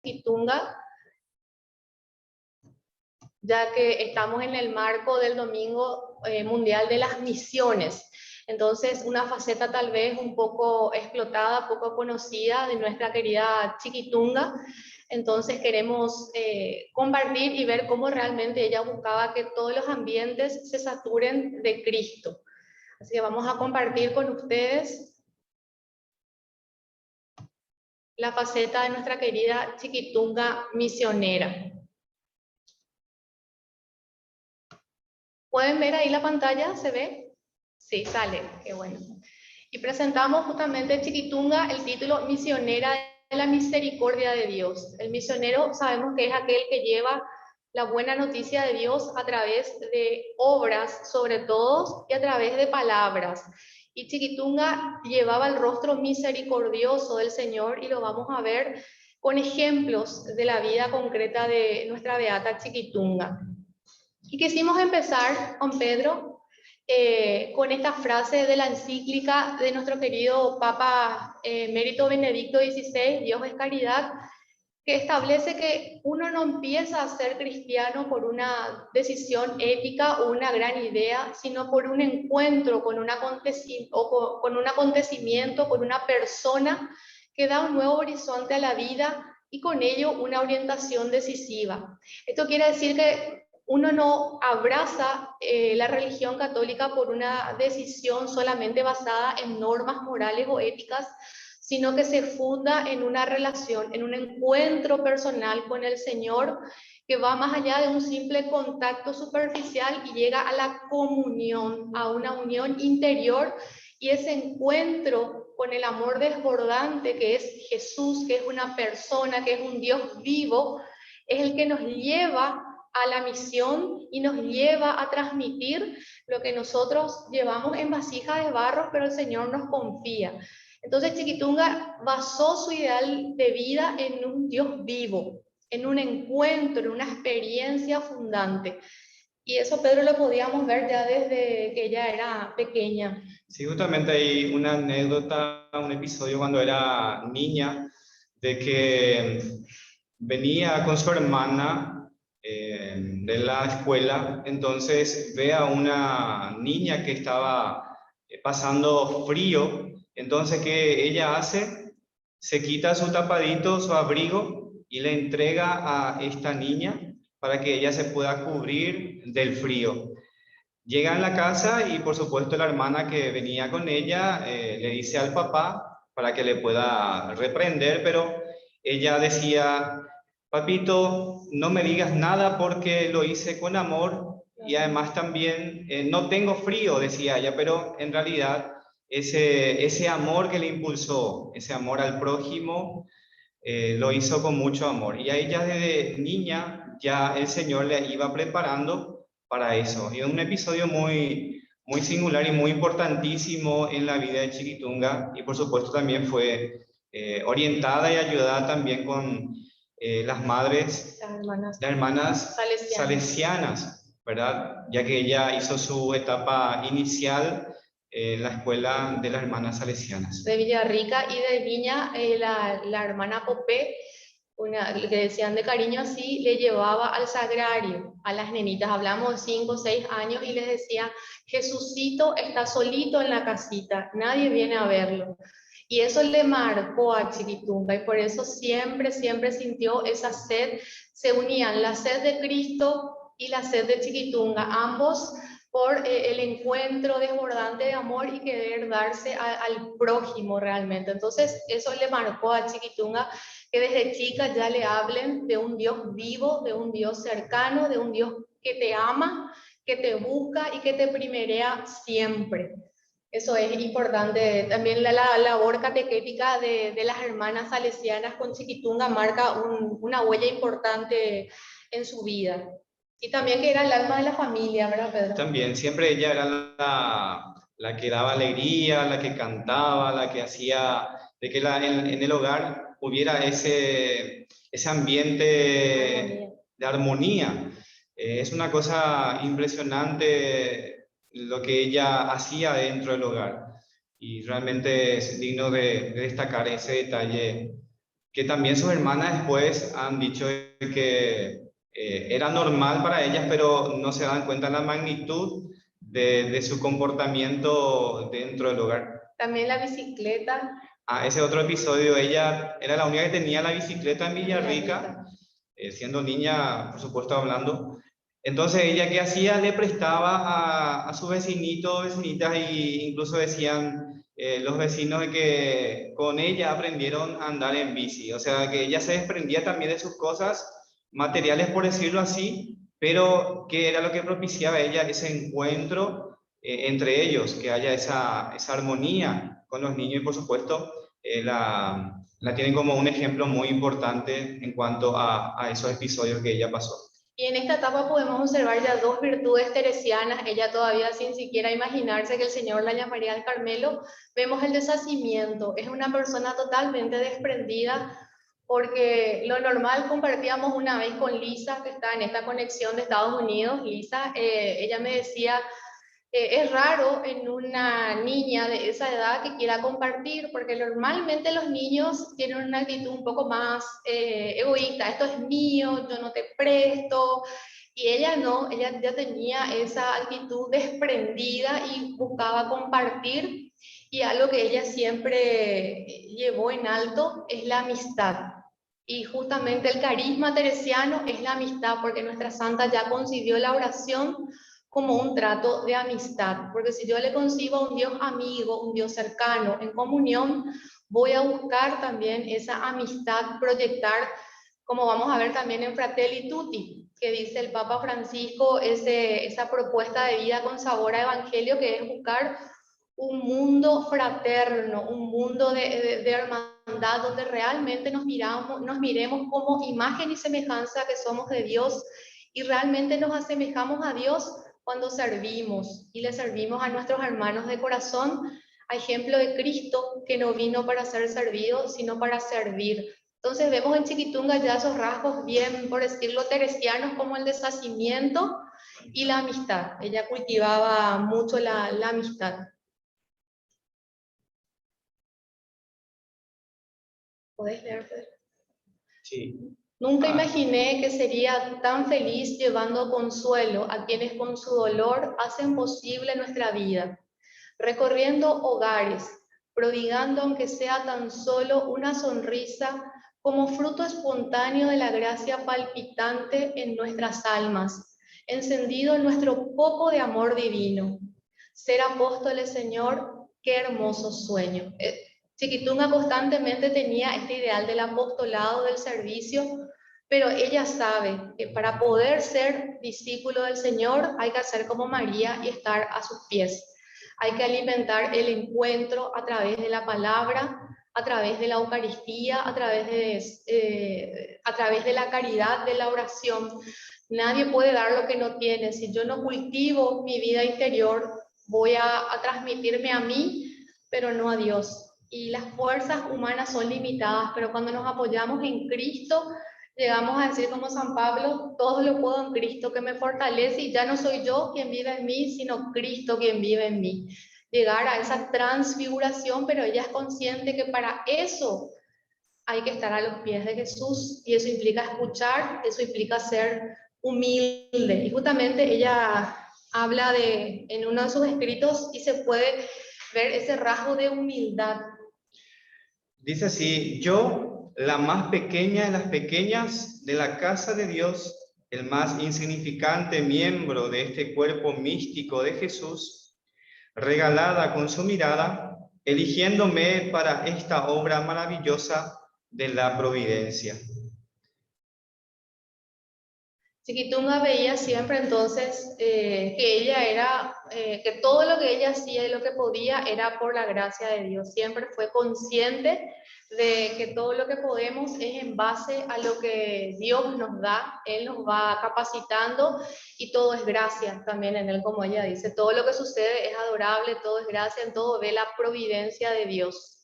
Chiquitunga, ya que estamos en el marco del Domingo Mundial de las Misiones. Entonces, una faceta tal vez un poco explotada, poco conocida de nuestra querida Chiquitunga. Entonces queremos compartir y ver cómo realmente ella buscaba que todos los ambientes se saturen de Cristo. Así que vamos a compartir con ustedes la faceta de nuestra querida Chiquitunga misionera. ¿Pueden ver ahí la pantalla? ¿Se ve? Sí, sale, qué bueno. Y presentamos justamente Chiquitunga, el título Misionera de la Misericordia de Dios. El misionero sabemos que es aquel que lleva la buena noticia de Dios a través de obras, sobre todo, y a través de palabras. Y Chiquitunga llevaba el rostro misericordioso del Señor, y lo vamos a ver con ejemplos de la vida concreta de nuestra beata Chiquitunga. Y quisimos empezar con Pedro, con esta frase de la encíclica de nuestro querido Papa Emérito Benedicto XVI, Dios es caridad, que establece que uno no empieza a ser cristiano por una decisión ética o una gran idea, sino por un encuentro con un acontecimiento, con una persona que da un nuevo horizonte a la vida y con ello una orientación decisiva. Esto quiere decir que uno no abraza la religión católica por una decisión solamente basada en normas morales o éticas, sino que se funda en una relación, en un encuentro personal con el Señor que va más allá de un simple contacto superficial y llega a la comunión, a una unión interior, y ese encuentro con el amor desbordante que es Jesús, que es una persona, que es un Dios vivo, es el que nos lleva a la misión y nos lleva a transmitir lo que nosotros llevamos en vasija de barro, pero el Señor nos confía. Entonces Chiquitunga basó su ideal de vida en un Dios vivo, en un encuentro, en una experiencia fundante. Y eso, Pedro, lo podíamos ver ya desde que ella era pequeña. Sí, justamente hay una anécdota, un episodio cuando era niña, de que venía con su hermana de la escuela, entonces ve a una niña que estaba pasando frío, entonces ¿qué ella hace? Se quita su tapadito, su abrigo y le entrega a esta niña para que ella se pueda cubrir del frío. Llega a la casa y por supuesto la hermana que venía con ella le dice al papá para que le pueda reprender, pero ella decía: papito, no me digas nada porque lo hice con amor y además también no tengo frío, decía ella, pero en realidad ese amor que le impulsó, ese amor al prójimo, lo hizo con mucho amor. Y a ella desde niña ya el Señor le iba preparando para eso. Y es un episodio muy, muy singular y muy importantísimo en la vida de Chiquitunga, y por supuesto también fue orientada y ayudada también con las madres, las hermanas salesianas, ¿verdad? Ya que ella hizo su etapa inicial en la escuela de las hermanas salesianas. De Villarrica y de Viña, la hermana Popé, que decían de cariño así, le llevaba al sagrario a las nenitas, hablamos de 5 o 6 años, y les decía: Jesucito está solito en la casita, nadie viene a verlo. Y eso le marcó a Chiquitunga, y por eso siempre, siempre sintió esa sed. Se unían la sed de Cristo y la sed de Chiquitunga, ambos por el encuentro desbordante de amor y querer darse al prójimo realmente. Entonces eso le marcó a Chiquitunga, que desde chica ya le hablen de un Dios vivo, de un Dios cercano, de un Dios que te ama, que te busca y que te primerea siempre. Eso es importante. También la labor catequética de las hermanas salesianas con Chiquitunga marca una huella importante en su vida. Y también que era el alma de la familia, ¿verdad, Pedro? También, siempre ella era la que daba alegría, la que cantaba, la que hacía de que en el hogar hubiera ese ambiente de armonía. Es una cosa impresionante lo que ella hacía dentro del hogar, y realmente es digno de destacar ese detalle que también sus hermanas después han dicho que era normal para ellas, pero no se dan cuenta de la magnitud de su comportamiento dentro del hogar. También la bicicleta. Ah, ese otro episodio, ella era la única que tenía la bicicleta en Villarrica, siendo niña, por supuesto, hablando. Entonces, ella, ¿qué hacía? Le prestaba a sus vecinitos, vecinitas, e incluso decían los vecinos de que con ella aprendieron a andar en bici. O sea, que ella se desprendía también de sus cosas materiales, por decirlo así, pero que era lo que propiciaba a ella ese encuentro entre ellos, que haya esa armonía con los niños y, por supuesto, la tienen como un ejemplo muy importante en cuanto a esos episodios que ella pasó. Y en esta etapa podemos observar ya dos virtudes teresianas, ella todavía sin siquiera imaginarse que el Señor la llamaría al Carmelo. Vemos el deshacimiento, es una persona totalmente desprendida, porque lo normal compartíamos una vez con Lisa, que está en esta conexión de Estados Unidos. Lisa, ella me decía, es raro en una niña de esa edad que quiera compartir, porque normalmente los niños tienen una actitud un poco más egoísta, esto es mío, yo no te presto, y ella no, ella ya tenía esa actitud desprendida y buscaba compartir, y algo que ella siempre llevó en alto es la amistad. Y justamente el carisma teresiano es la amistad, porque nuestra santa ya concibió la oración como un trato de amistad, porque si yo le concibo a un Dios amigo, un Dios cercano, en comunión, voy a buscar también esa amistad, proyectar, como vamos a ver también en Fratelli Tutti, que dice el Papa Francisco, esa propuesta de vida con sabor a evangelio, que es buscar un mundo fraterno, un mundo de hermandad, donde realmente nos miremos como imagen y semejanza que somos de Dios, y realmente nos asemejamos a Dios cuando servimos y le servimos a nuestros hermanos de corazón, a ejemplo de Cristo, que no vino para ser servido, sino para servir. Entonces vemos en Chiquitunga ya esos rasgos bien, por decirlo, teresianos, como el deshacimiento y la amistad. Ella cultivaba mucho la amistad. ¿Podés leer, Pedro? Sí. Nunca imaginé que sería tan feliz llevando consuelo a quienes con su dolor hacen posible nuestra vida, recorriendo hogares, prodigando aunque sea tan solo una sonrisa como fruto espontáneo de la gracia palpitante en nuestras almas, encendido en nuestro poco de amor divino. Ser apóstoles, Señor, qué hermoso sueño. Chiquitunga constantemente tenía este ideal del apostolado, del servicio, pero ella sabe que para poder ser discípulo del Señor hay que hacer como María y estar a sus pies. Hay que alimentar el encuentro a través de la palabra, a través de la Eucaristía, a través de la caridad, de la oración. Nadie puede dar lo que no tiene. Si yo no cultivo mi vida interior, voy a transmitirme a mí, pero no a Dios. Y las fuerzas humanas son limitadas, pero cuando nos apoyamos en Cristo, llegamos a decir como San Pablo, todo lo puedo en Cristo que me fortalece, y ya no soy yo quien vive en mí, sino Cristo quien vive en mí. Llegar a esa transfiguración, pero ella es consciente que para eso hay que estar a los pies de Jesús, y eso implica escuchar, eso implica ser humilde. Y justamente ella habla en uno de sus escritos, y se puede ver ese rasgo de humildad. Dice así: yo, la más pequeña de las pequeñas de la casa de Dios, el más insignificante miembro de este cuerpo místico de Jesús, regalada con su mirada, eligiéndome para esta obra maravillosa de la providencia. Chiquitunga veía siempre entonces que ella era, que todo lo que ella hacía y lo que podía era por la gracia de Dios. Siempre fue consciente de que todo lo que podemos es en base a lo que Dios nos da. Él nos va capacitando, y todo es gracia también en Él, como ella dice. Todo lo que sucede es adorable, todo es gracia, en todo ve la providencia de Dios.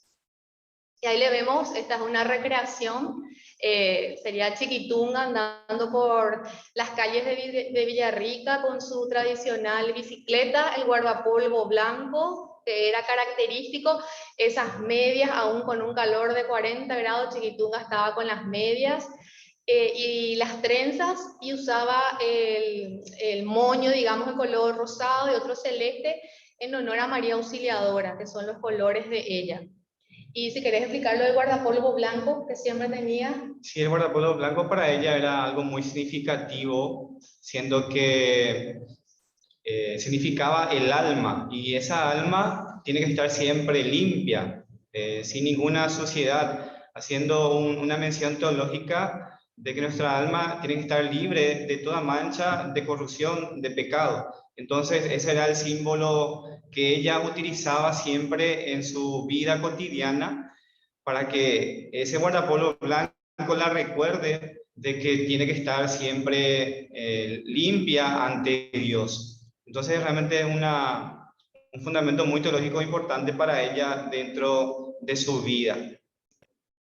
Y ahí le vemos, esta es una recreación, sería Chiquitunga andando por las calles de Villarrica con su tradicional bicicleta, el guardapolvo blanco, que era característico, esas medias, aún con un calor de 40 grados, Chiquitunga estaba con las medias. Y las trenzas, y usaba el moño, digamos, de color rosado y otro celeste, en honor a María Auxiliadora, que son los colores de ella. Y si querés explicar lo del guardapolvo blanco que siempre tenía. Sí, el guardapolvo blanco para ella era algo muy significativo, siendo que significaba el alma, y esa alma tiene que estar siempre limpia, sin ninguna suciedad, haciendo una mención teológica de que nuestra alma tiene que estar libre de toda mancha, de corrupción, de pecado. Entonces, ese era el símbolo que ella utilizaba siempre en su vida cotidiana, para que ese guardapolvo blanco la recuerde de que tiene que estar siempre limpia ante Dios. Entonces, realmente es un fundamento muy teológico importante para ella dentro de su vida.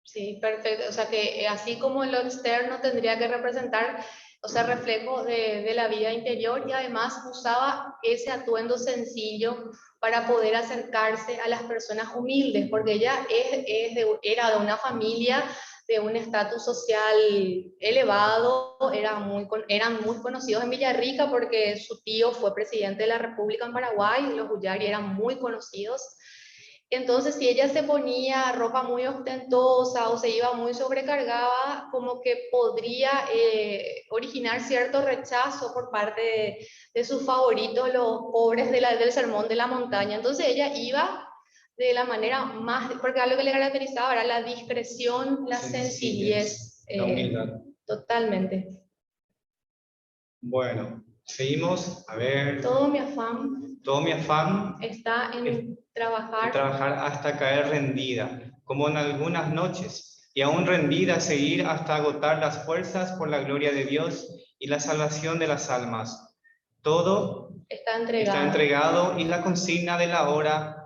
Sí, perfecto. O sea que así como lo externo tendría que representar, o sea, reflejo de la vida interior, y además usaba ese atuendo sencillo para poder acercarse a las personas humildes, porque ella era de una familia de un estatus social elevado, eran muy conocidos en Villarrica porque su tío fue presidente de la República en Paraguay, los Ullari eran muy conocidos. Entonces, si ella se ponía ropa muy ostentosa o se iba muy sobrecargada, como que podría originar cierto rechazo por parte de sus favoritos, los pobres del Sermón de la Montaña. Entonces, ella iba de la manera más, porque algo que le caracterizaba era la discreción, la sencillez, la humildad. Totalmente. Bueno, seguimos. A ver. Todo mi afán está en trabajar hasta caer rendida, como en algunas noches, y aún rendida seguir hasta agotar las fuerzas por la gloria de Dios y la salvación de las almas. Todo está entregado, y la consigna de la hora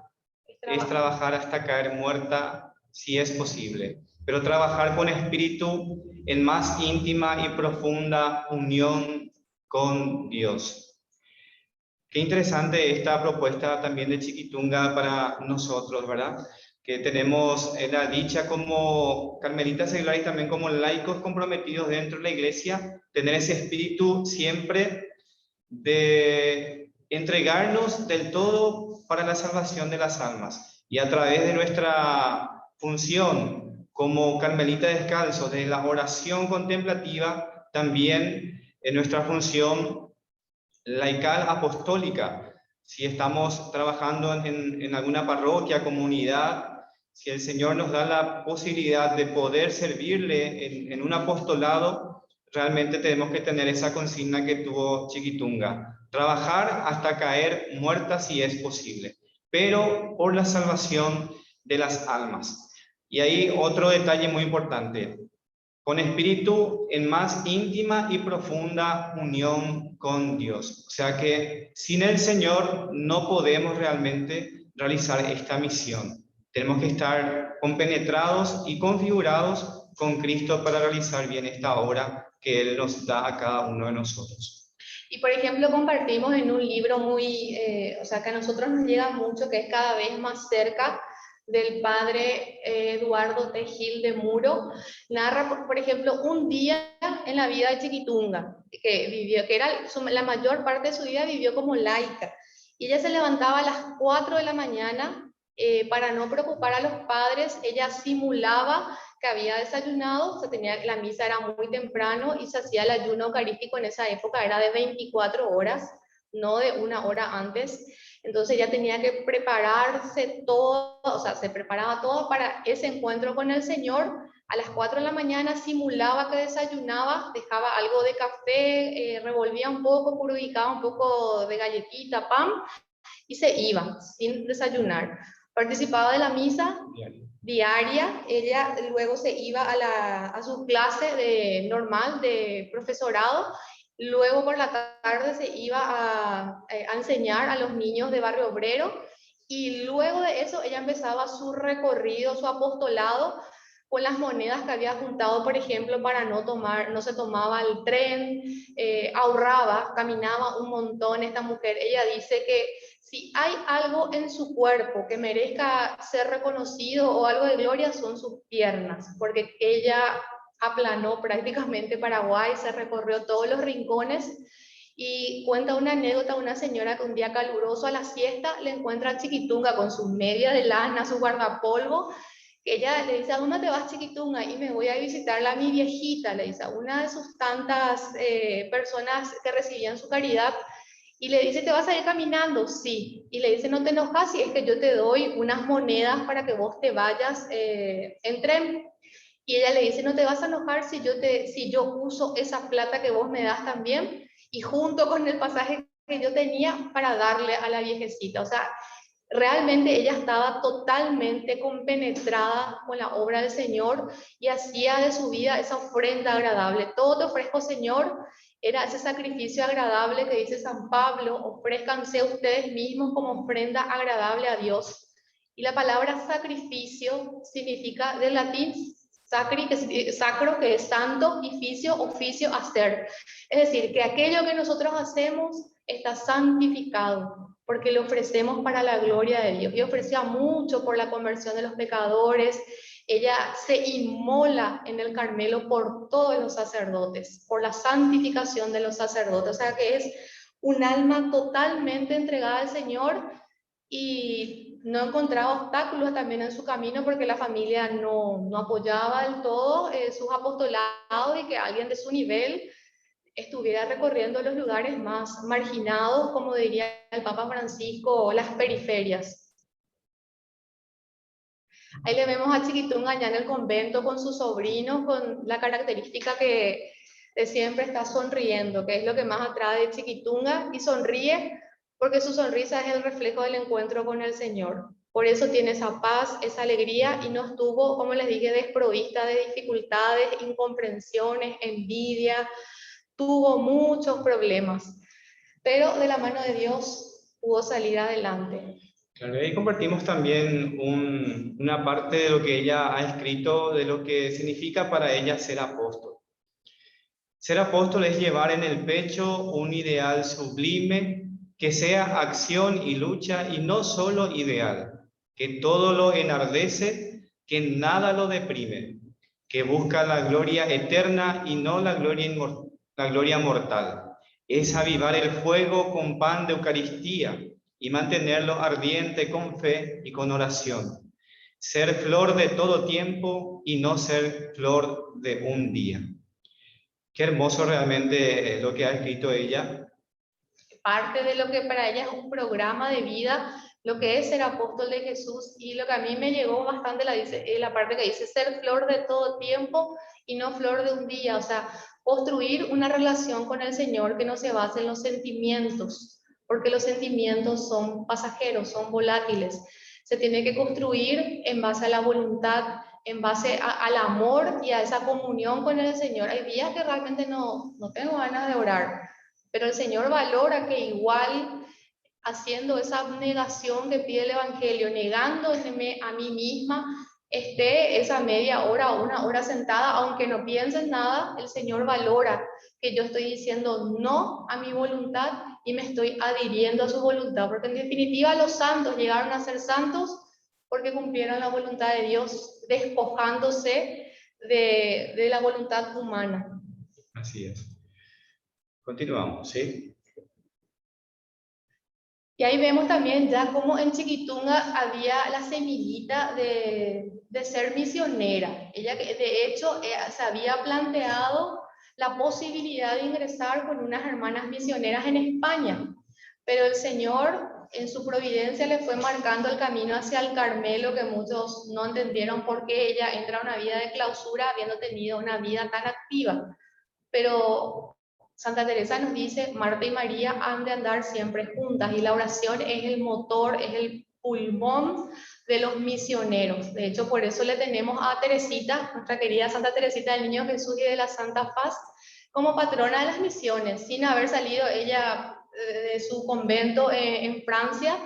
es trabajar hasta caer muerta, si es posible, pero trabajar con espíritu en más íntima y profunda unión con Dios. Qué interesante esta propuesta también de Chiquitunga para nosotros, ¿verdad? Que tenemos la dicha como carmelitas seglares y también como laicos comprometidos dentro de la iglesia, tener ese espíritu siempre de entregarnos del todo para la salvación de las almas. Y a través de nuestra función como carmelita descalzo, de la oración contemplativa, también en nuestra función laical apostólica. Si estamos trabajando en alguna parroquia, comunidad, si el Señor nos da la posibilidad de poder servirle en un apostolado, realmente tenemos que tener esa consigna que tuvo Chiquitunga: trabajar hasta caer muerta si es posible, pero por la salvación de las almas. Y ahí otro detalle muy importante: con espíritu en más íntima y profunda unión con Dios. O sea que sin el Señor no podemos realmente realizar esta misión. Tenemos que estar compenetrados y configurados con Cristo para realizar bien esta obra que Él nos da a cada uno de nosotros. Y por ejemplo, compartimos en un libro muy, o sea, que a nosotros nos llega mucho, que es Cada vez más cerca, del padre Eduardo T. Gil de Muro. Narra, por ejemplo, un día en la vida de Chiquitunga, que vivió, que era la mayor parte de su vida vivió como laica. Y ella se levantaba a las 4 de la mañana para no preocupar a los padres. Ella simulaba que había desayunado, la misa era muy temprano y se hacía el ayuno eucarístico en esa época, era de 24 horas, no de una hora antes. Entonces ella tenía que prepararse todo, o sea, se preparaba todo para ese encuentro con el Señor. A las 4 de la mañana simulaba que desayunaba, dejaba algo de café, revolvía un poco, purificaba un poco de galletita, pan, y se iba sin desayunar. Participaba de la misa diaria. Ella luego se iba a su clase normal de profesorado. Luego por la tarde se iba a enseñar a los niños de Barrio Obrero, y luego de eso ella empezaba su recorrido, su apostolado con las monedas que había juntado, por ejemplo, para no se tomaba el tren, ahorraba, caminaba un montón esta mujer. Ella dice que si hay algo en su cuerpo que merezca ser reconocido o algo de gloria, son sus piernas, porque ella aplanó prácticamente Paraguay, se recorrió todos los rincones. Y cuenta una anécdota, una señora que un día caluroso a la siesta le encuentra a Chiquitunga con sus medias de lana, su guardapolvo, que ella le dice: ¿a dónde te vas, Chiquitunga? Y me voy a visitarla a mi viejita, le dice, a una de sus tantas personas que recibían su caridad. Y le dice: ¿te vas a ir caminando? Sí. Y le dice: no te enojas si es que yo te doy unas monedas para que vos te vayas en tren. Y ella le dice: no te vas a enojar si yo uso esa plata que vos me das también, y junto con el pasaje que yo tenía para darle a la viejecita. O sea, realmente ella estaba totalmente compenetrada con la obra del Señor y hacía de su vida esa ofrenda agradable. Todo te ofrezco, Señor, era ese sacrificio agradable que dice San Pablo: ofrézcanse ustedes mismos como ofrenda agradable a Dios. Y la palabra sacrificio significa, del latín sacri, sacro, que es santo, y ficio, oficio, hacer. Es decir, que aquello que nosotros hacemos está santificado, porque lo ofrecemos para la gloria de Dios. Y ofrecía mucho por la conversión de los pecadores. Ella se inmola en el Carmelo por todos los sacerdotes, por la santificación de los sacerdotes. O sea que es un alma totalmente entregada al Señor, y no encontraba obstáculos también en su camino, porque la familia no apoyaba del todo sus apostolados, y que alguien de su nivel estuviera recorriendo los lugares más marginados, como diría el Papa Francisco, las periferias. Ahí le vemos a Chiquitunga allá en el convento con sus sobrinos, con la característica que de siempre está sonriendo, que es lo que más atrae de Chiquitunga, y sonríe porque su sonrisa es el reflejo del encuentro con el Señor. Por eso tiene esa paz, esa alegría, y no estuvo, como les dije, desprovista de dificultades, incomprensiones, envidia. Tuvo muchos problemas, pero de la mano de Dios pudo salir adelante. Claro, ahí compartimos también una parte de lo que ella ha escrito, de lo que significa para ella ser apóstol. Ser apóstol es llevar en el pecho un ideal sublime, que sea acción y lucha, y no solo ideal, que todo lo enardece, que nada lo deprime, que busca la gloria eterna y no la gloria mortal. Es avivar el fuego con pan de Eucaristía y mantenerlo ardiente con fe y con oración. Ser flor de todo tiempo y no ser flor de un día. Qué hermoso realmente lo que ha escrito ella. Parte de lo que para ella es un programa de vida, lo que es ser apóstol de Jesús. Y lo que a mí me llegó bastante la parte que dice: ser flor de todo tiempo y no flor de un día. O sea, construir una relación con el Señor que no se base en los sentimientos, porque los sentimientos son pasajeros, son volátiles. Se tiene que construir en base a la voluntad, en base al amor y a esa comunión con el Señor. Hay días que realmente no tengo ganas de orar, pero el Señor valora que igual, haciendo esa abnegación que pide el Evangelio, negándome a mí misma, esté esa media hora o una hora sentada, aunque no piense en nada. El Señor valora que yo estoy diciendo no a mi voluntad y me estoy adhiriendo a su voluntad, porque en definitiva los santos llegaron a ser santos porque cumplieron la voluntad de Dios, despojándose de la voluntad humana. Así es. Continuamos, ¿sí? Y ahí vemos también ya como en Chiquitunga había la semillita de ser misionera. Ella, de hecho, se había planteado la posibilidad de ingresar con unas hermanas misioneras en España, pero el Señor en su providencia le fue marcando el camino hacia el Carmelo, que muchos no entendieron por qué ella entra a una vida de clausura habiendo tenido una vida tan activa. Pero Santa Teresa nos dice: Marta y María han de andar siempre juntas, y la oración es el motor, es el pulmón de los misioneros. De hecho, por eso le tenemos a Teresita, nuestra querida Santa Teresita del Niño Jesús y de la Santa Paz, como patrona de las misiones. Sin haber salido ella de su convento en Francia,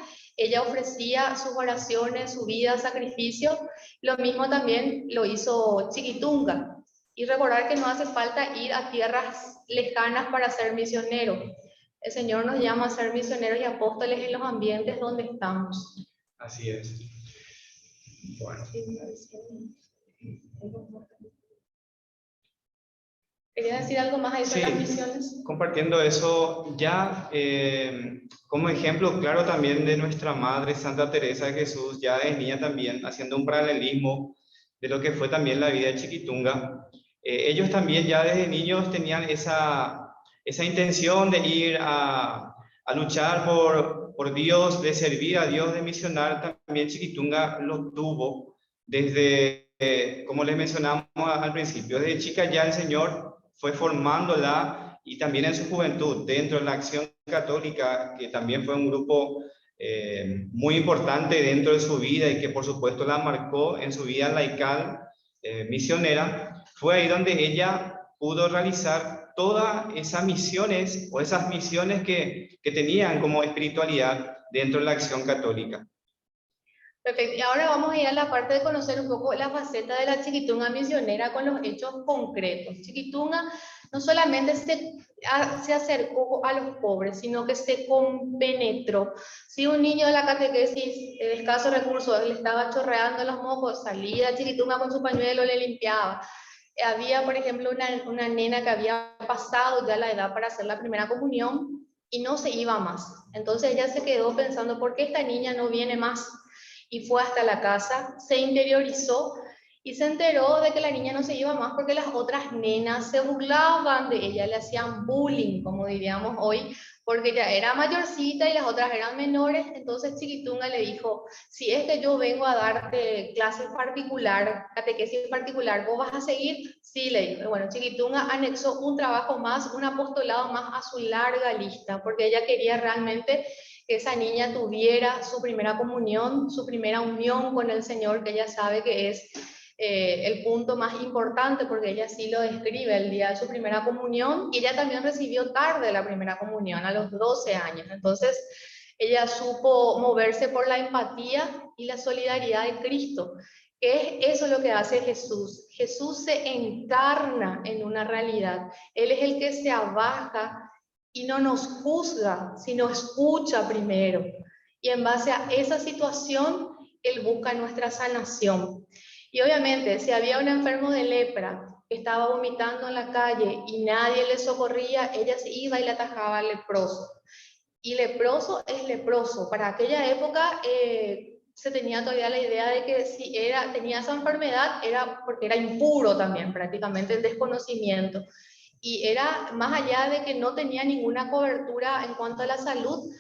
Ella ofrecía sus oraciones, su vida, sacrificio. Lo mismo también lo hizo Chiquitunga. Y recordar que no hace falta ir a tierras lejanas para ser misionero. El Señor nos llama a ser misioneros y apóstoles en los ambientes donde estamos. Así es. Bueno. ¿Quería decir algo más ahí sobre las misiones? Compartiendo eso, ya como ejemplo claro también de nuestra Madre Santa Teresa de Jesús, ya de niña también, haciendo un paralelismo de lo que fue también la vida de Chiquitunga. Ellos también ya desde niños tenían esa intención de ir a luchar por Dios, de servir a Dios, de misionar. También Chiquitunga lo tuvo desde, como les mencionamos al principio, desde chica ya el Señor fue formándola, y también en su juventud dentro de la Acción Católica, que también fue un grupo muy importante dentro de su vida y que por supuesto la marcó en su vida laical misionera. Fue ahí donde ella pudo realizar todas esas misiones o esas misiones que tenían como espiritualidad dentro de la Acción Católica. Perfecto, y ahora vamos a ir a la parte de conocer un poco la faceta de la Chiquitunga misionera con los hechos concretos. Chiquitunga no solamente se acercó a los pobres, sino que se compenetró. Si un niño de la catequesis de escasos recursos le estaba chorreando los mocos, salía Chiquitunga con su pañuelo, le limpiaba. Había, por ejemplo, una nena que había pasado ya la edad para hacer la primera comunión y no se iba más. Entonces ella se quedó pensando, ¿por qué esta niña no viene más? Y fue hasta la casa, se interiorizó y se enteró de que la niña no se iba más porque las otras nenas se burlaban de ella, le hacían bullying, como diríamos hoy, porque ella era mayorcita y las otras eran menores. Entonces Chiquitunga le dijo, si es que yo vengo a darte clases particular, catequesis particular, ¿vos vas a seguir? Sí, le dijo. Bueno, Chiquitunga anexó un trabajo más, un apostolado más a su larga lista, porque ella quería realmente que esa niña tuviera su primera comunión, su primera unión con el Señor, que ella sabe que es el punto más importante, porque ella sí lo describe el día de su primera comunión, y ella también recibió tarde la primera comunión, a los 12 años. Entonces, ella supo moverse por la empatía y la solidaridad de Cristo, que es eso lo que hace Jesús. Jesús se encarna en una realidad. Él es el que se abaja y no nos juzga, sino escucha primero. Y en base a esa situación, Él busca nuestra sanación. Y obviamente, si había un enfermo de lepra que estaba vomitando en la calle y nadie le socorría, ella se iba y le atajaba al leproso. Y leproso es leproso. Para aquella época se tenía todavía la idea de que si tenía esa enfermedad era porque era impuro también, prácticamente el desconocimiento. Y era más allá de que no tenía ninguna cobertura en cuanto a la salud,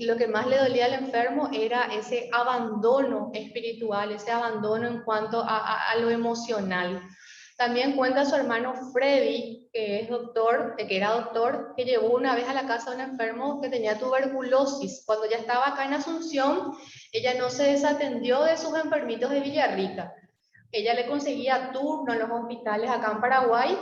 lo que más le dolía al enfermo era ese abandono espiritual, ese abandono en cuanto a lo emocional. También cuenta su hermano Freddy, que es doctor, que era doctor, que llevó una vez a la casa a un enfermo que tenía tuberculosis. Cuando ya estaba acá en Asunción, ella no se desatendió de sus enfermitos de Villarrica. Ella le conseguía turno en los hospitales acá en Paraguay,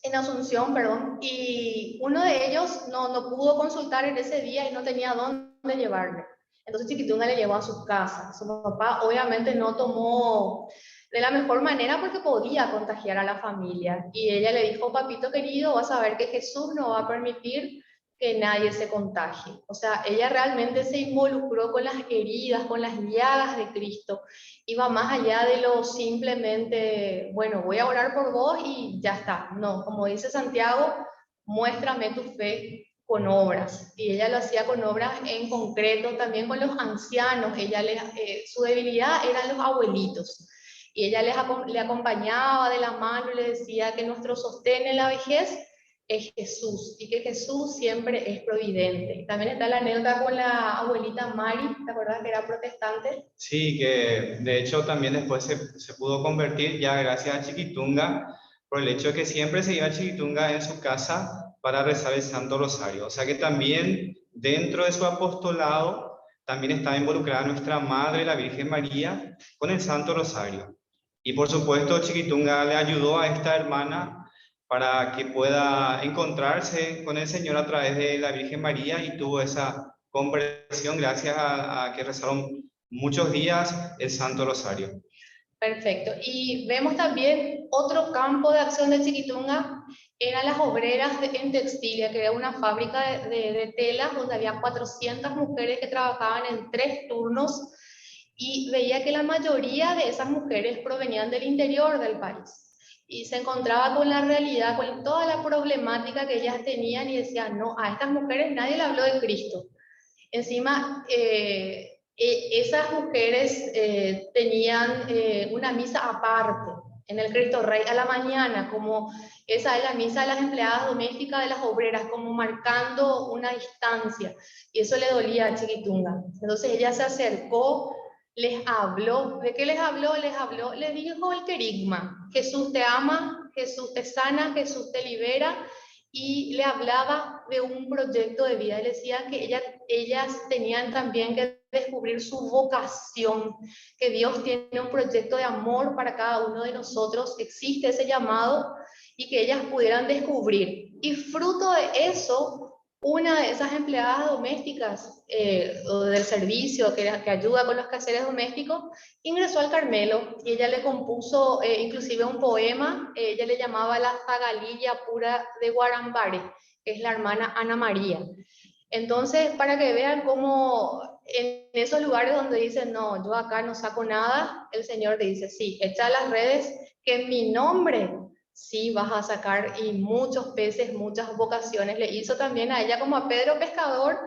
en Asunción, perdón, y uno de ellos no pudo consultar en ese día y no tenía dónde llevarle. Entonces Chiquitunga le llevó a su casa. Su papá obviamente no tomó de la mejor manera porque podía contagiar a la familia. Y ella le dijo, papito querido, vas a ver que Jesús no va a permitir que nadie se contagie. O sea, ella realmente se involucró con las heridas, con las llagas de Cristo. Iba más allá de lo simplemente, bueno, voy a orar por vos y ya está. No, como dice Santiago, muéstrame tu fe con obras. Y ella lo hacía con obras en concreto, también con los ancianos. Su debilidad eran los abuelitos. Y ella le acompañaba de la mano y le decía que nuestro sostén en la vejez es Jesús, y que Jesús siempre es providente. También está la anécdota con la abuelita Mari, ¿te acuerdas que era protestante? Sí, que de hecho también después se pudo convertir ya gracias a Chiquitunga, por el hecho de que siempre se iba a Chiquitunga en su casa para rezar el Santo Rosario. O sea que también dentro de su apostolado también estaba involucrada nuestra Madre, la Virgen María, con el Santo Rosario. Y por supuesto Chiquitunga le ayudó a esta hermana para que pueda encontrarse con el Señor a través de la Virgen María, y tuvo esa conversión gracias a que rezaron muchos días el Santo Rosario. Perfecto. Y vemos también otro campo de acción de Chiquitunga, eran las obreras en Textilia, que era una fábrica de telas donde había 400 mujeres que trabajaban en 3 turnos, y veía que la mayoría de esas mujeres provenían del interior del país. Y se encontraba con la realidad, con toda la problemática que ellas tenían, y decían, no, a estas mujeres nadie le habló de Cristo. Encima, esas mujeres tenían una misa aparte en el Cristo Rey a la mañana, como esa es la misa de las empleadas domésticas, de las obreras, como marcando una distancia, y eso le dolía a Chiquitunga. Entonces ella se acercó, les habló. ¿De qué les habló? Les dijo el querigma: Jesús te ama, Jesús te sana, Jesús te libera, y le hablaba de un proyecto de vida. Le decía que ellas tenían también que descubrir su vocación, que Dios tiene un proyecto de amor para cada uno de nosotros, existe ese llamado, y que ellas pudieran descubrir. Y fruto de eso, una de esas empleadas domésticas o del servicio que ayuda con los quehaceres domésticos, ingresó al Carmelo, y ella le compuso inclusive un poema. Ella le llamaba La Zagalilla Pura de Guarambare, que es la hermana Ana María. Entonces, para que vean cómo en esos lugares donde dicen, no, yo acá no saco nada, el Señor te dice, sí, echa las redes, que en mi nombre sí vas a sacar, y muchos peces, muchas vocaciones. Le hizo también a ella como a Pedro pescador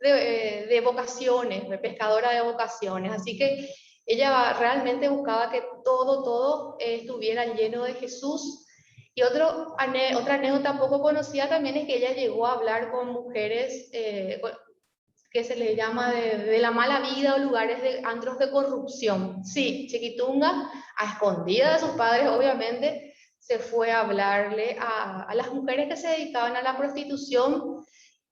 de vocaciones, de pescadora de vocaciones. Así que ella realmente buscaba que todo estuviera lleno de Jesús. Y otra anécdota poco conocida también es que ella llegó a hablar con mujeres que se le llama de la mala vida, o lugares de antros de corrupción. Sí, Chiquitunga, a escondidas de sus padres, obviamente, se fue a hablarle a las mujeres que se dedicaban a la prostitución,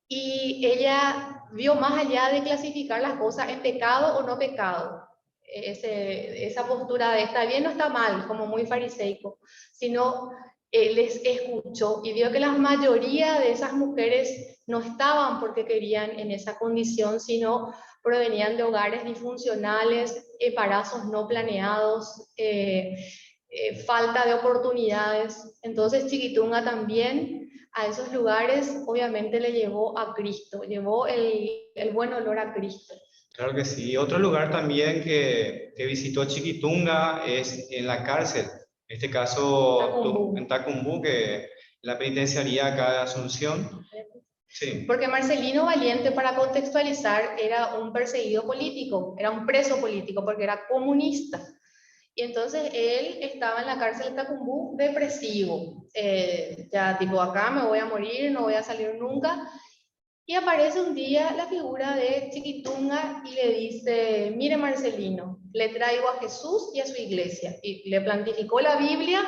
y ella vio más allá de clasificar las cosas en pecado o no pecado. Esa postura de está bien o está mal, como muy fariseico, sino les escuchó y vio que la mayoría de esas mujeres no estaban porque querían en esa condición, sino provenían de hogares disfuncionales, embarazos no planeados, falta de oportunidades. Entonces Chiquitunga también a esos lugares obviamente le llevó a Cristo, llevó el buen olor a Cristo. Claro que sí. Otro lugar también que visitó Chiquitunga es en la cárcel. En este caso, en Tacumbú, que la penitenciaría acá de Asunción. Sí. Porque Marcelino Valiente, para contextualizar, era un perseguido político, era un preso político porque era comunista. Y entonces él estaba en la cárcel de Tacumbú depresivo, ya tipo, acá me voy a morir, no voy a salir nunca. Y aparece un día la figura de Chiquitunga y le dice, mire Marcelino, le traigo a Jesús y a su iglesia. Y le plantificó la Biblia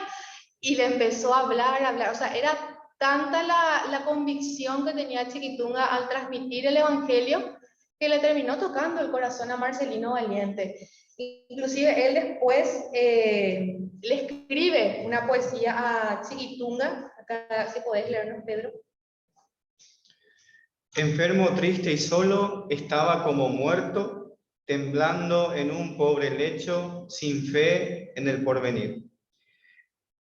y le empezó a hablar. O sea, era tanta la convicción que tenía Chiquitunga al transmitir el evangelio, que le terminó tocando el corazón a Marcelino Valiente. Inclusive él después le escribe una poesía a Chiquitunga. Acá si podés leernos, Pedro. Enfermo, triste y solo, estaba como muerto, temblando en un pobre lecho, sin fe en el porvenir.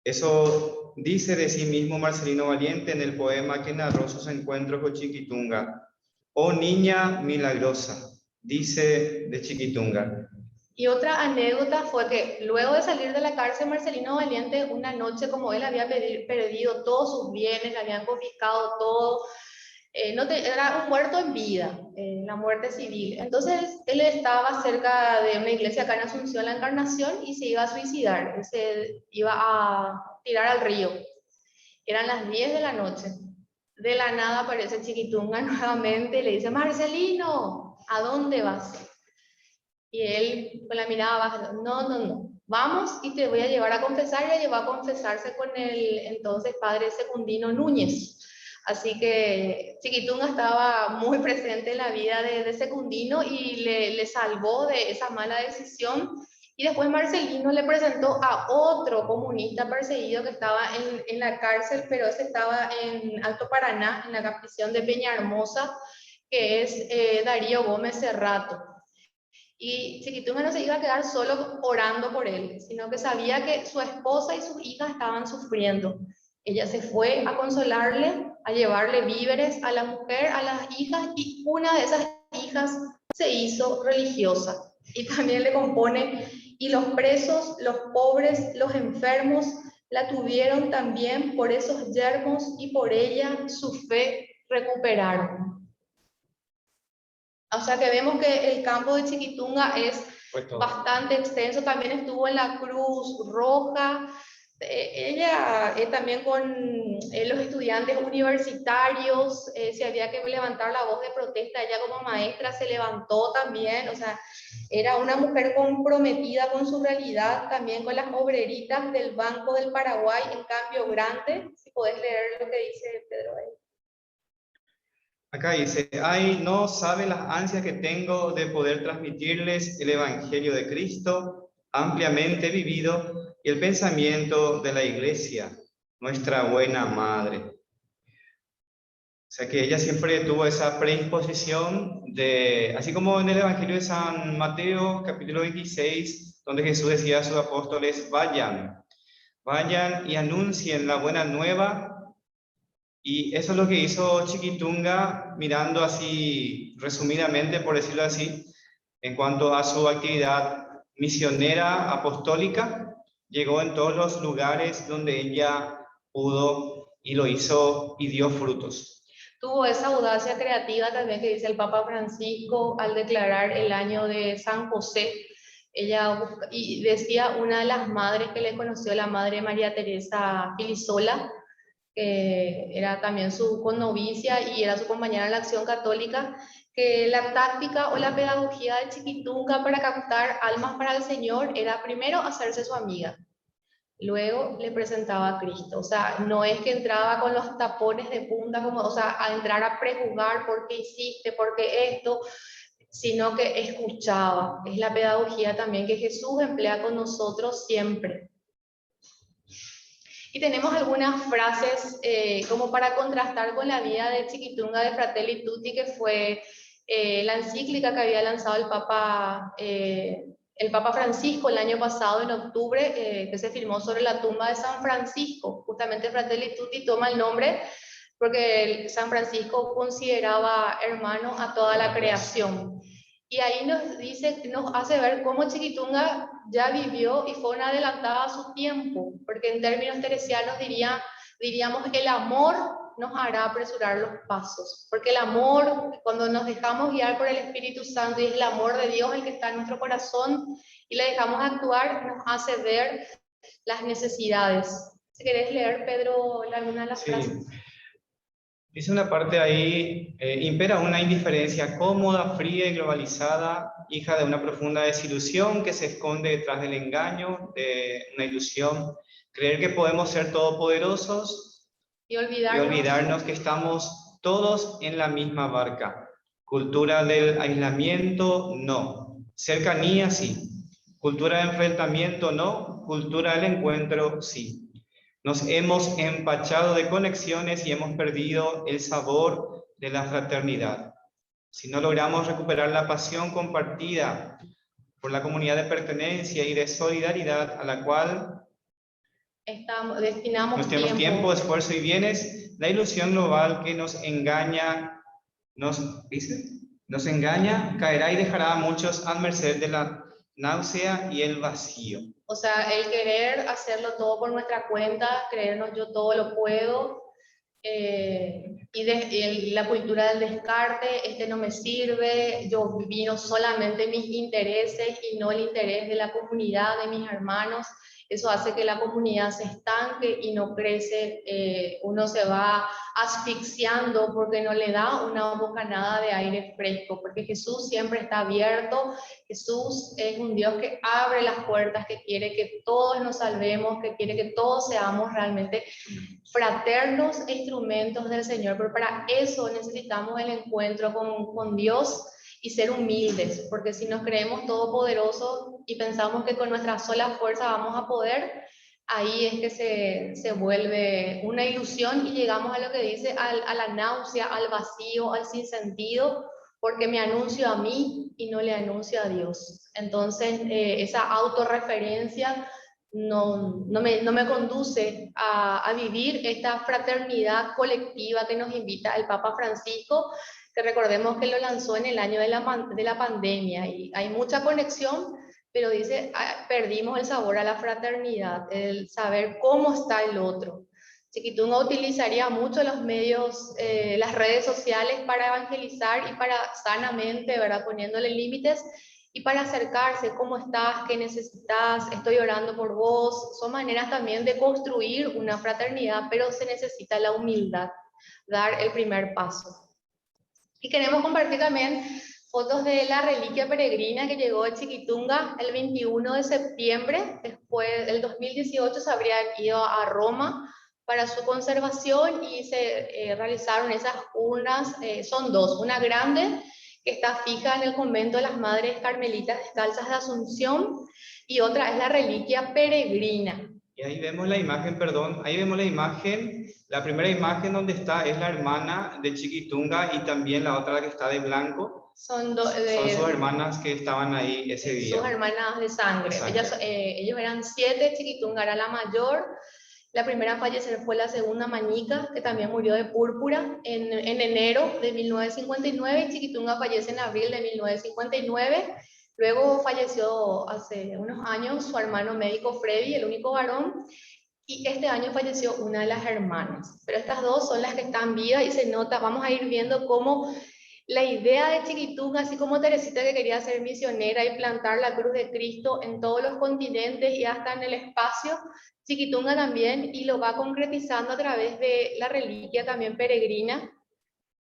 Eso dice de sí mismo Marcelino Valiente en el poema que narró sus encuentros con Chiquitunga. Oh niña milagrosa, dice de Chiquitunga. Y otra anécdota fue que luego de salir de la cárcel, Marcelino Valiente, una noche, como él había perdido todos sus bienes, le habían confiscado todo, era un muerto en vida, la muerte civil. Entonces él estaba cerca de una iglesia acá en Asunción, la Encarnación, y se iba a suicidar, él se iba a tirar al río. Eran las 10 de la noche. De la nada aparece Chiquitunga nuevamente y le dice, Marcelino, ¿a dónde vas? Y él con la mirada baja, no, vamos y te voy a llevar a confesar. Y le llevó a confesarse con el entonces padre Secundino Núñez. Así que Chiquitunga estaba muy presente en la vida de Secundino y le salvó de esa mala decisión. Y después Marcelino le presentó a otro comunista perseguido que estaba en la cárcel, pero ese estaba en Alto Paraná, en la prisión de Peñahermosa, que es Darío Gómez Cerrato. Y Chiquitunga no se iba a quedar solo orando por él, sino que sabía que su esposa y sus hijas estaban sufriendo. Ella se fue a consolarle, a llevarle víveres a la mujer, a las hijas, y una de esas hijas se hizo religiosa. Y también le compone, y los presos, los pobres, los enfermos, la tuvieron también por esos yermos y por ella su fe recuperaron. O sea que vemos que el campo de Chiquitunga es bastante extenso. También estuvo en la Cruz Roja. Ella también con los estudiantes universitarios, si había que levantar la voz de protesta, ella como maestra se levantó también. O sea, era una mujer comprometida con su realidad, también con las obreritas del Banco del Paraguay en Cambio Grande. Si podés leer lo que dice Pedro ahí. Acá dice, ay, no saben las ansias que tengo de poder transmitirles el Evangelio de Cristo ampliamente vivido y el pensamiento de la Iglesia, nuestra buena madre. O sea que ella siempre tuvo esa predisposición de, así como en el Evangelio de San Mateo, capítulo 26, donde Jesús decía a sus apóstoles, vayan y anuncien la buena nueva. Y eso es lo que hizo Chiquitunga, mirando así resumidamente, por decirlo así, en cuanto a su actividad misionera apostólica. Llegó en todos los lugares donde ella pudo y lo hizo y dio frutos. Tuvo esa audacia creativa también que dice el Papa Francisco al declarar el año de San José. Y decía una de las madres que le conoció, la madre María Teresa Filisola, que era también su connovicia y era su compañera en la Acción Católica, que la táctica o la pedagogía de Chiquitunga para captar almas para el Señor era primero hacerse su amiga, luego le presentaba a Cristo. O sea, no es que entraba con los tapones de punta, como, o sea, a entrar a prejuzgar por qué hiciste, por qué esto, sino que escuchaba. Es la pedagogía también que Jesús emplea con nosotros siempre. Y tenemos algunas frases como para contrastar con la vida de Chiquitunga de Fratelli Tutti, que fue la encíclica que había lanzado el Papa Francisco el año pasado, en octubre, que se firmó sobre la tumba de San Francisco. Justamente Fratelli Tutti toma el nombre porque San Francisco consideraba hermano a toda la creación. Y ahí nos dice, nos hace ver cómo Chiquitunga ya vivió y fue una adelantada a su tiempo, porque en términos teresianos diríamos el amor nos hará apresurar los pasos, porque el amor, cuando nos dejamos guiar por el Espíritu Santo y es el amor de Dios el que está en nuestro corazón y le dejamos actuar, nos hace ver las necesidades. Si querés leer, Pedro, alguna de las frases. Dice una parte ahí, impera una indiferencia cómoda, fría y globalizada, hija de una profunda desilusión que se esconde detrás del engaño, de una ilusión, creer que podemos ser todopoderosos y olvidarnos que estamos todos en la misma barca. Cultura del aislamiento, no. Cercanía, sí. Cultura de enfrentamiento, no. Cultura del encuentro, sí. Nos hemos empachado de conexiones y hemos perdido el sabor de la fraternidad. Si no logramos recuperar la pasión compartida por la comunidad de pertenencia y de solidaridad a la cual destinamos tiempo, esfuerzo y bienes, la ilusión global que nos engaña, caerá y dejará a muchos a merced de la náusea y el vacío. O sea, el querer hacerlo todo por nuestra cuenta, creernos yo todo lo puedo, y la cultura del descarte, este no me sirve, yo miro solamente mis intereses y no el interés de la comunidad, de mis hermanos. Eso hace que la comunidad se estanque y no crece, uno se va asfixiando porque no le da una bocanada de aire fresco, porque Jesús siempre está abierto. Jesús es un Dios que abre las puertas, que quiere que todos nos salvemos, que quiere que todos seamos realmente fraternos e instrumentos del Señor, pero para eso necesitamos el encuentro con Dios y ser humildes, porque si nos creemos todopoderosos y pensamos que con nuestra sola fuerza vamos a poder, ahí es que se vuelve una ilusión y llegamos a lo que dice, a la náusea, al vacío, al sinsentido, porque me anuncio a mí y no le anuncio a Dios. Entonces, esa autorreferencia no me conduce a vivir esta fraternidad colectiva que nos invita el Papa Francisco, que recordemos que lo lanzó en el año de la pandemia, y hay mucha conexión, pero dice, perdimos el sabor a la fraternidad, el saber cómo está el otro. Chiquitunga utilizaría mucho los medios, las redes sociales para evangelizar y para sanamente, ¿verdad? Poniéndole límites y para acercarse, ¿cómo estás? ¿Qué necesitas? Estoy orando por vos. Son maneras también de construir una fraternidad, pero se necesita la humildad, dar el primer paso. Y queremos compartir también fotos de la reliquia peregrina que llegó a Chiquitunga el 21 de septiembre. Después del 2018 se habrían ido a Roma para su conservación y se realizaron esas urnas, son dos, una grande que está fija en el convento de las Madres Carmelitas Descalzas de Asunción y otra es la reliquia peregrina. Y ahí vemos la imagen, perdón, ahí vemos la imagen, la primera imagen donde está es la hermana de Chiquitunga y también la otra, la que está de blanco. Son sus hermanas que estaban ahí ese día. Sus hermanas de sangre. Ellos eran 7, Chiquitunga era la mayor. La primera a fallecer fue la segunda, Mañica, que también murió de púrpura en enero de 1959, y Chiquitunga fallece en abril de 1959. Luego falleció hace unos años su hermano médico Freddy, el único varón, y este año falleció una de las hermanas. Pero estas dos son las que están vivas y se nota, vamos a ir viendo cómo la idea de Chiquitunga, así como Teresita que quería ser misionera y plantar la cruz de Cristo en todos los continentes y hasta en el espacio, Chiquitunga también, y lo va concretizando a través de la reliquia también peregrina.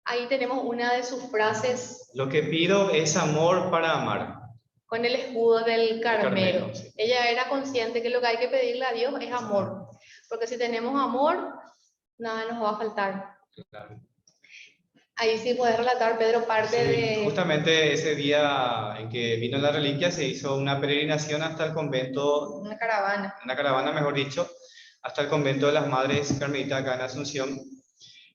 Ahí tenemos una de sus frases. Lo que pido es amor para amar. Con el escudo del Carmelo. Sí. Ella era consciente que lo que hay que pedirle a Dios es amor, porque si tenemos amor, nada nos va a faltar. Claro. Ahí sí puedes relatar, Pedro, parte de... Justamente ese día en que vino la reliquia se hizo una peregrinación hasta el convento. Una caravana. Una caravana, mejor dicho, hasta el convento de las Madres Carmelitas acá en Asunción.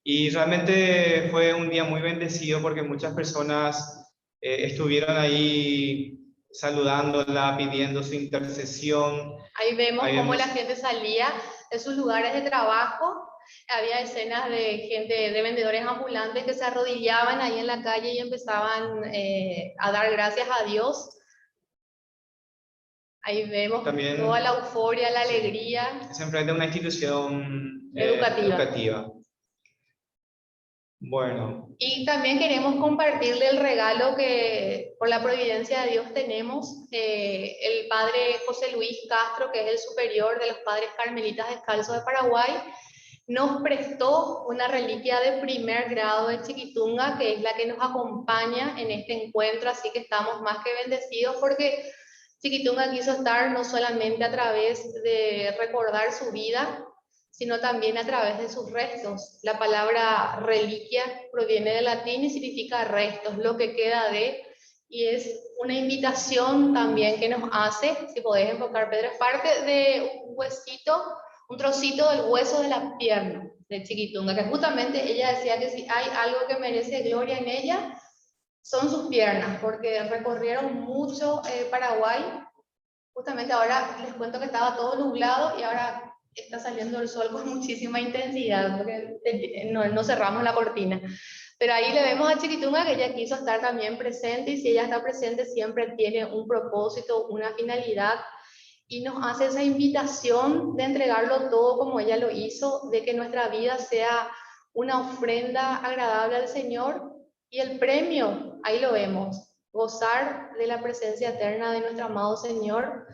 Y realmente fue un día muy bendecido porque muchas personas estuvieron ahí saludándola, pidiendo su intercesión. Ahí vemos cómo la gente salía de sus lugares de trabajo. Había escenas de gente, de vendedores ambulantes que se arrodillaban ahí en la calle y empezaban a dar gracias a Dios. Ahí vemos también toda la euforia, la alegría. Se enfrenta a una institución educativa. Bueno. Y también queremos compartirle el regalo que por la providencia de Dios tenemos. El padre José Luis Castro, que es el superior de los padres carmelitas descalzos de Paraguay, nos prestó una reliquia de primer grado de Chiquitunga, que es la que nos acompaña en este encuentro, así que estamos más que bendecidos porque Chiquitunga quiso estar no solamente a través de recordar su vida, sino también a través de sus restos. La palabra reliquia proviene del latín y significa restos, lo que queda de, y es una invitación también que nos hace, si podés enfocar, Pedro, es parte de un huesito, un trocito del hueso de la pierna de Chiquitunga, que justamente ella decía que si hay algo que merece gloria en ella, son sus piernas, porque recorrieron mucho Paraguay. Justamente ahora les cuento que estaba todo nublado y ahora está saliendo el sol con muchísima intensidad, porque no cerramos la cortina. Pero ahí le vemos a Chiquitunga que ella quiso estar también presente, y si ella está presente siempre tiene un propósito, una finalidad, y nos hace esa invitación de entregarlo todo como ella lo hizo, de que nuestra vida sea una ofrenda agradable al Señor, y el premio, ahí lo vemos, gozar de la presencia eterna de nuestro amado Señor,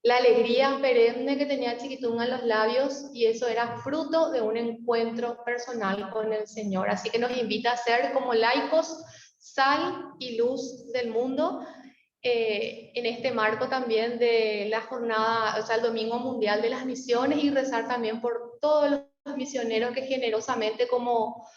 la alegría perenne que tenía Chiquitunga en los labios, y eso era fruto de un encuentro personal con el Señor. Así que nos invita a ser como laicos, sal y luz del mundo, en este marco también de la jornada, o sea, el Domingo Mundial de las Misiones, y rezar también por todos los misioneros que generosamente, como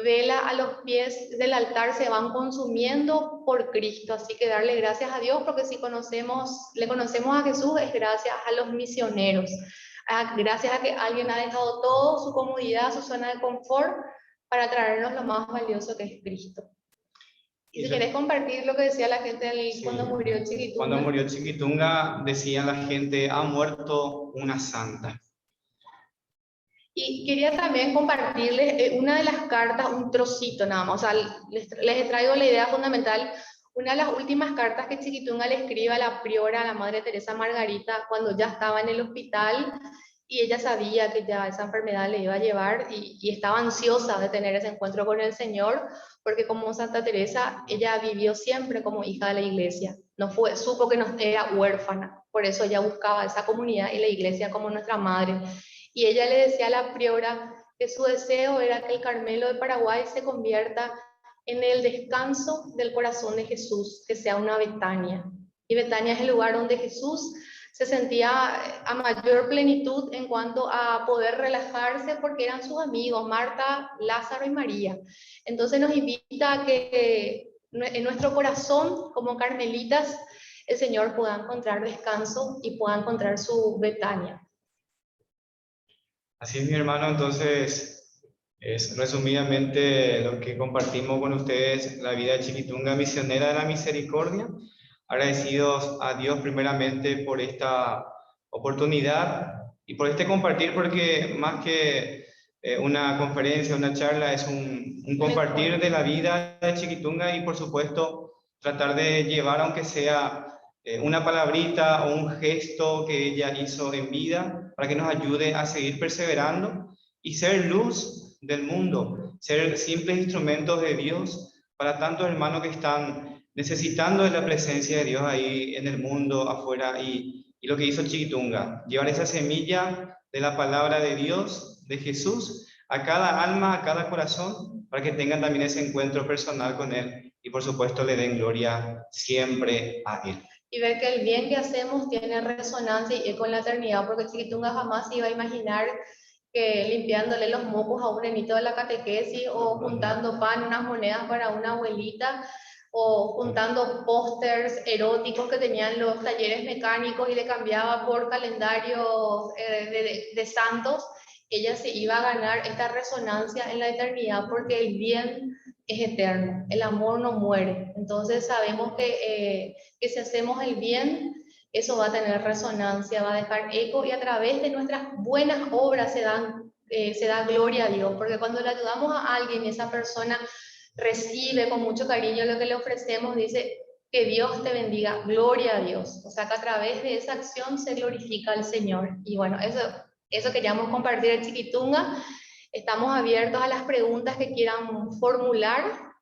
vela a los pies del altar, se van consumiendo por Cristo. Así que darle gracias a Dios, porque si le conocemos a Jesús es gracias a los misioneros. gracias a que alguien ha dejado todo, su comodidad, su zona de confort, para traernos lo más valioso que es Cristo. Y si querés compartir lo que decía la gente cuando murió Chiquitunga. Cuando murió Chiquitunga, decía la gente, ha muerto una santa. Y quería también compartirles una de las cartas, un trocito nada más, o sea, les traigo la idea fundamental. Una de las últimas cartas que Chiquitunga le escribe a la priora, a la Madre Teresa Margarita, cuando ya estaba en el hospital, y ella sabía que ya esa enfermedad le iba a llevar, y estaba ansiosa de tener ese encuentro con el Señor, porque como Santa Teresa, ella vivió siempre como hija de la iglesia, supo que no era huérfana, por eso ella buscaba esa comunidad y la iglesia como nuestra madre. Y ella le decía a la priora que su deseo era que el Carmelo de Paraguay se convierta en el descanso del corazón de Jesús, que sea una Betania. Y Betania es el lugar donde Jesús se sentía a mayor plenitud en cuanto a poder relajarse, porque eran sus amigos, Marta, Lázaro y María. Entonces nos invita a que en nuestro corazón, como carmelitas, el Señor pueda encontrar descanso y pueda encontrar su Betania. Así es, mi hermano. Entonces, es resumidamente lo que compartimos con ustedes, la vida de Chiquitunga, misionera de la misericordia. Agradecidos a Dios primeramente por esta oportunidad y por este compartir, porque más que una conferencia, una charla, es un compartir de la vida de Chiquitunga, y por supuesto tratar de llevar, aunque sea una palabrita o un gesto que ella hizo en vida, para que nos ayude a seguir perseverando y ser luz del mundo, ser simples instrumentos de Dios para tantos hermanos que están necesitando de la presencia de Dios ahí en el mundo, afuera. Y lo que hizo Chiquitunga, llevar esa semilla de la palabra de Dios, de Jesús, a cada alma, a cada corazón, para que tengan también ese encuentro personal con Él y por supuesto le den gloria siempre a Él. Y ver que el bien que hacemos tiene resonancia y eco en la eternidad, porque Chiquitunga jamás iba a imaginar que limpiándole los mocos a un nenito de la catequesis, o juntando pan, unas monedas para una abuelita, o juntando pósters eróticos que tenían los talleres mecánicos y le cambiaba por calendarios de santos, ella se iba a ganar esta resonancia en la eternidad, porque el bien es eterno, el amor no muere. Entonces sabemos que si hacemos el bien, eso va a tener resonancia, va a dejar eco, y a través de nuestras buenas obras se da gloria a Dios, porque cuando le ayudamos a alguien y esa persona recibe con mucho cariño lo que le ofrecemos, dice que Dios te bendiga, gloria a Dios. O sea que a través de esa acción se glorifica al Señor. Y bueno, eso queríamos compartir en Chiquitunga. Estamos abiertos a las preguntas que quieran formular.